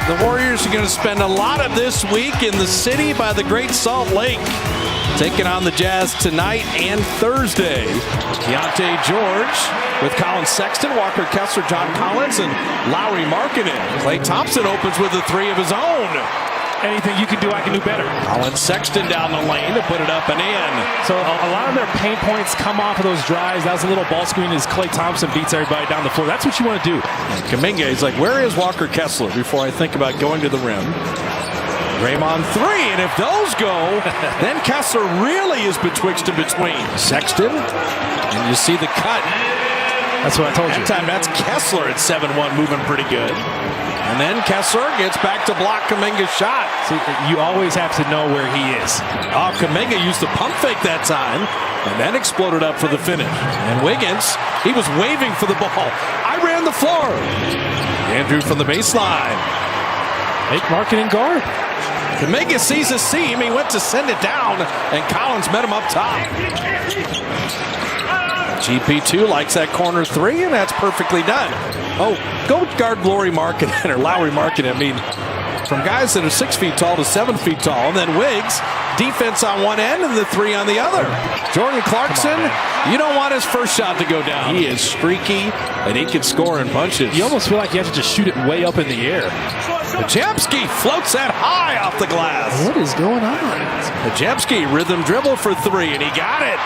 The Warriors are going to spend a lot of this week in the city by the Great Salt Lake, taking on the Jazz tonight and Thursday. Keontae George with Colin Sexton, Walker Kessler, John Collins, and Lauri Markkanen. Klay Thompson opens with a three of his own. Anything you can do, I can do better. Colin Sexton down the lane to put it up and in. So a lot of their paint points come off of those drives. That was a little ball screen as Klay Thompson beats everybody down the floor. That's what you want to do. Kuminga is like, where is Walker Kessler before I think about going to the rim? Draymond three, and if those go, then Kessler really is betwixt and between. Sexton, and you see the cut. That's what I told you. That time, that's Kessler at 7-1, moving pretty good. And then Kessler gets back to block Kuminga's shot. See, you always have to know where he is. Oh, Kuminga used the pump fake that time, and then exploded up for the finish. And Wiggins, he was waving for the ball. I ran the floor. Andrew from the baseline. Make Markkanen guard. Kuminga sees a seam. He went to send it down, and Collins met him up top. GP2 likes that corner three, and that's perfectly done. Oh, go guard Lauri Markkanen, or Lauri Markkanen. I mean, from guys that are 6 feet tall to 7 feet tall. And then Wiggs, defense on one end and the three on the other. Jordan Clarkson, you don't want his first shot to go down. He is streaky, and he can score in bunches. You almost feel like you have to just shoot it way up in the air. Podziemski floats that high off the glass. What is going on? Podziemski rhythm dribble for three, and he got it.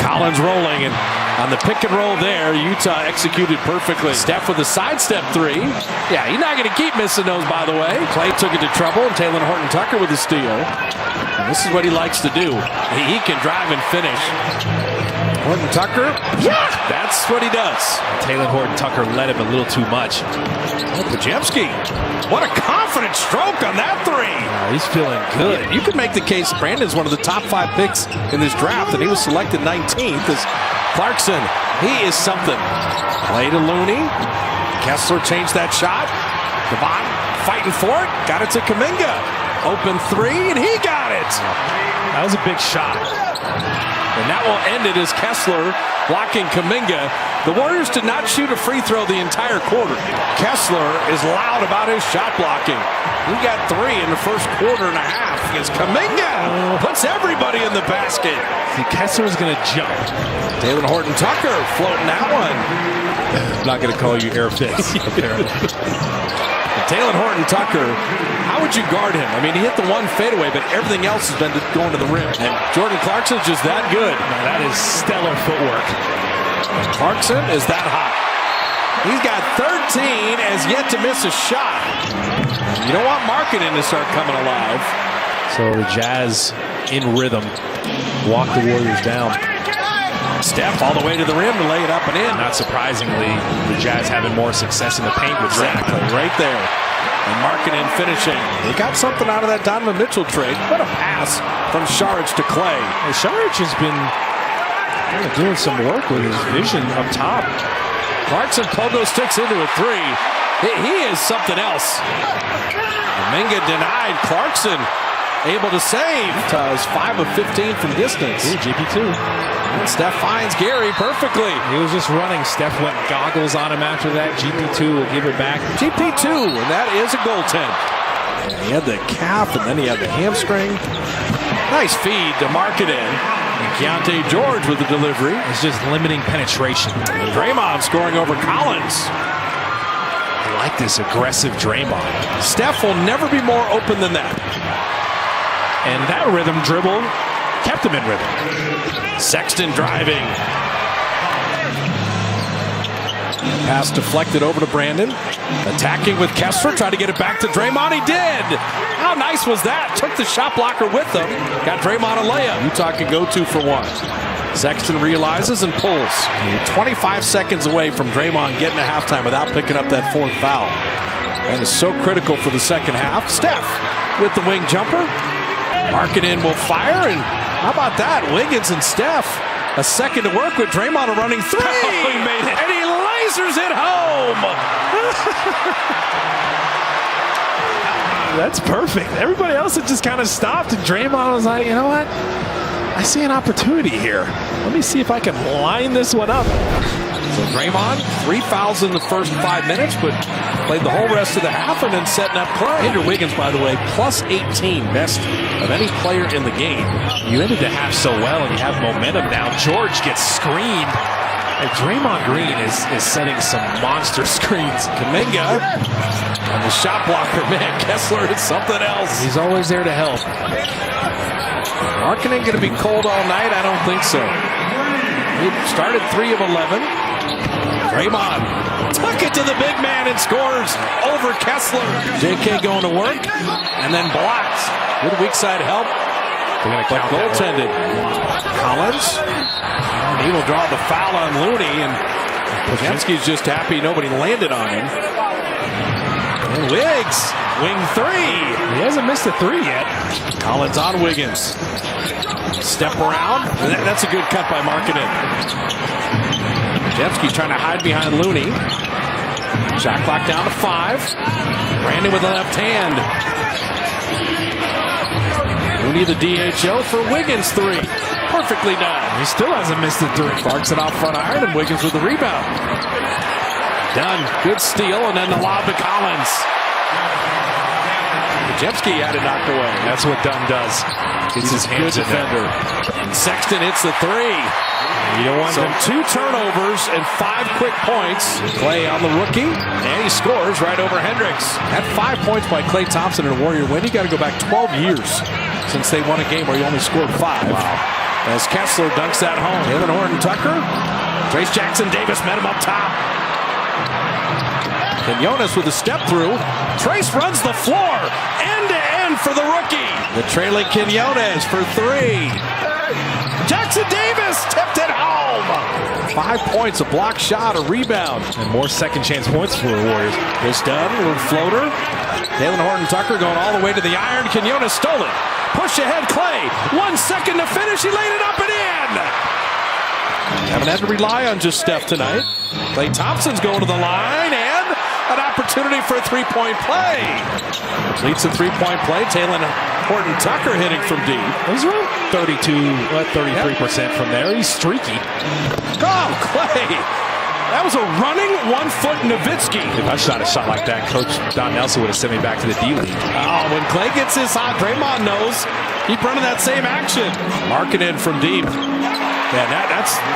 Collins rolling, and on the pick and roll there, Utah executed perfectly. Steph with a sidestep three. Yeah, he's not going to keep missing those, by the way. Klay took it to trouble, and Taylor Horton-Tucker with a steal. And this is what he likes to do. He can drive and finish. Horton-Tucker, yeah, that's what he does. Taylor Horton-Tucker led him a little too much. Podziemski, what a confident stroke on that three. He's feeling good. You could make the case Brandon's one of the top 5 picks in this draft, and he was selected 19th as Clarkson. He is something. Play to Looney. Kessler changed that shot. Devon fighting for it. Got it to Kuminga. Open three, and he got it. That was a big shot. And that will end it as Kessler blocking Kuminga. The Warriors did not shoot a free throw the entire quarter. Kessler is loud about his shot blocking. He got 3 in the first quarter and a half as Kuminga puts everybody in the basket. See, Kessler's going to jump. Taylor Horton-Tucker floating that one. I'm not going to call you air fits, apparently. Taylor Horton-Tucker, how would you guard him? I mean, he hit the one fadeaway, but everything else has been going to the rim. And Jordan Clarkson's just that good. No, that is stellar footwork. And Clarkson is that hot. He's got 13, has yet to miss a shot. You don't want Markkanen to start coming alive. So the Jazz in rhythm walk the Warriors down. Steph all the way to the rim to lay it up and in. Not surprisingly, the Jazz having more success in the paint with Zach. Right there. And Markkanen finishing. They got something out of that Donovan Mitchell trade. What a pass from Saric to Klay. Well, Saric has been doing some work with his vision up top. Clarkson pogo sticks into a three. He is something else. Kuminga denied. Clarkson able to save. Utah's 5 of 15 from distance. Ooh, GP2. And Steph finds Gary perfectly. He was just running. Steph went goggles on him after that. GP2 will give it back. GP2, and that is a goaltend. He had the calf, and then he had the hamstring. Nice feed to Markkanen. And Keontae George with the delivery. It's just limiting penetration. And Draymond scoring over Collins. I like this aggressive Draymond. Steph will never be more open than that. And that rhythm dribble kept him in rhythm. Sexton driving. Pass deflected over to Brandon. Attacking with Kessler. Tried to get it back to Draymond. He did. How nice was that? Took the shot blocker with him. Got Draymond a layup. Utah can go 2 for 1. Sexton realizes and pulls. 25 seconds away from Draymond getting to halftime without picking up that 4th foul. And is so critical for the second half. Steph with the wing jumper. Markkanen will fire, and how about that? Wiggins and Steph. A second to work with. Draymond a running three. Oh, he made it. And he lasers it home. That's perfect. Everybody else had just kind of stopped, and Draymond was like, you know what? I see an opportunity here. Let me see if I can line this one up. So Draymond, 3 fouls in the first 5 minutes, but played the whole rest of the half and then setting up play. Andrew Wiggins, by the way, plus 18, best of any player in the game. You ended the half so well and you have momentum now. George gets screened. And Draymond Green is setting some monster screens. Kuminga and the shot blocker, man, Kessler is something else. He's always there to help. Markkanen going to be cold all night? I don't think so. He started 3 of 11. Draymond took it to the big man and scores over Kessler. JK going to work and then blocks. Good weak side help. They're going to count goaltended. Collins. He will draw the foul on Looney, and Podziemski's just happy nobody landed on him. And Wiggs, wing 3. He hasn't missed a 3 yet. Collins on Wiggins. Step around. That's a good cut by Markkanen. Podziemski trying to hide behind Looney. Shot clock down to 5. Brandon with the left hand. Looney the DHO for Wiggins 3. Perfectly done. He still hasn't missed a 3. Clarkson off front iron and Wiggins with the rebound. Done. Good steal and then the lob to Collins. Podziemski had it knocked away. That's what Dunn does. Gets his hands in defender. And Sexton hits the 3. You don't want them. 2 turnovers and 5 quick points. Clay on the rookie, and he scores right over Hendricks. At 5 points by Klay Thompson in a Warrior win. You got to go back 12 years since they won a game where you only scored 5. Wow. As Kessler dunks that home. Jalen Horton-Tucker. Trace Jackson-Davis met him up top. Quinones with a step through. Trace runs the floor. End to end for the rookie. The trailing Quinones for 3. Jackson-Davis tipped it home. 5 points, a block shot, a rebound. And more second chance points for the Warriors. This done, little floater. Jalen Horton-Tucker going all the way to the iron. Quinones stole it. Push ahead, Clay. 1 second to finish. He laid it up and in. Haven't had to rely on just Steph tonight. Klay Thompson's going to the line and an opportunity for a 3-point play. Leads the 3-point play. Jalen Horton-Tucker hitting from deep. He's around 33% from there. He's streaky. Oh, Clay. That was a running 1-foot Nowitzki. If I shot a shot like that, Coach Don Nelson would have sent me back to the D-League. Oh, when Clay gets his hot, Draymond knows. Keep running that same action. Marking in from deep. Yeah,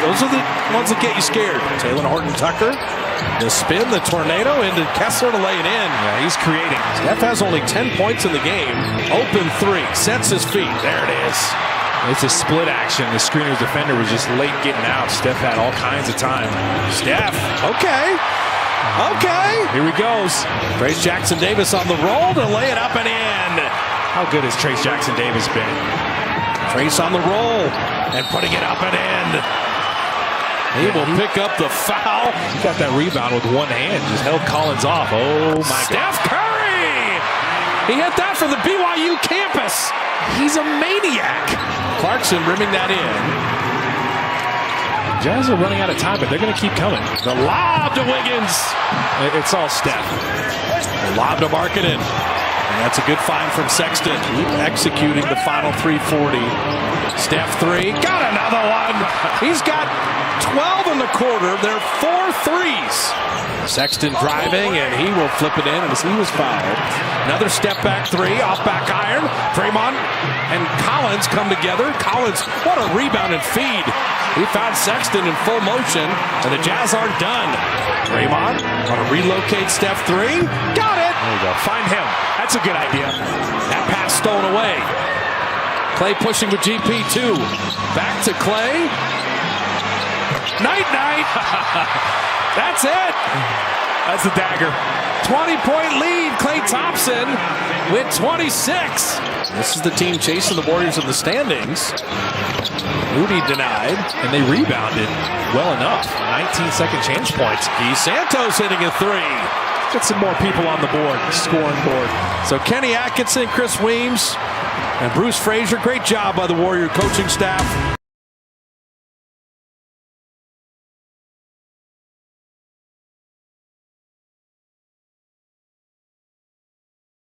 those are the ones that get you scared. Jalen Horton-Tucker, the spin, the tornado into Kessler to lay it in. Yeah, he's creating. Steph has only 10 points in the game. Open 3, sets his feet. There it is. It's a split action. The screener's defender was just late getting out. Steph had all kinds of time. Steph, okay. Here he goes. Trace Jackson-Davis on the roll to lay it up and in. How good has Trace Jackson-Davis been? Trace on the roll and putting it up and in. He will pick up the foul. He got that rebound with one hand. Just held Collins off. Oh, my God. Steph Curry! He hit that from the BYU campus. He's a maniac. Clarkson rimming that in. Jazz are running out of time, but they're going to keep coming. The lob to Wiggins. It's all Steph. The lob to Markkanen. And that's a good find from Sexton. Executing the final 340. Steph 3. Got another one. He's got 12 in the quarter. There are 4 threes. Sexton driving, and he will flip it in as he was fouled. Another step back 3 off back iron. Draymond and Collins come together. Collins, what a rebound and feed. He found Sexton in full motion, and the Jazz aren't done. Draymond want to relocate Steph 3. Got it. There you go. Find him. That's a good idea. That pass stolen away. Clay pushing with GP2. Back to Clay. Night. That's it. That's the dagger. 20-point lead. Klay Thompson with 26. This is the team chasing the Warriors in the standings. Moody denied. And they rebounded well enough. 19 second chance points. Guy Santos hitting a 3. Get some more people on the board, scoring board. So Kenny Atkinson, Chris Weems, and Bruce Frazier. Great job by the Warrior coaching staff.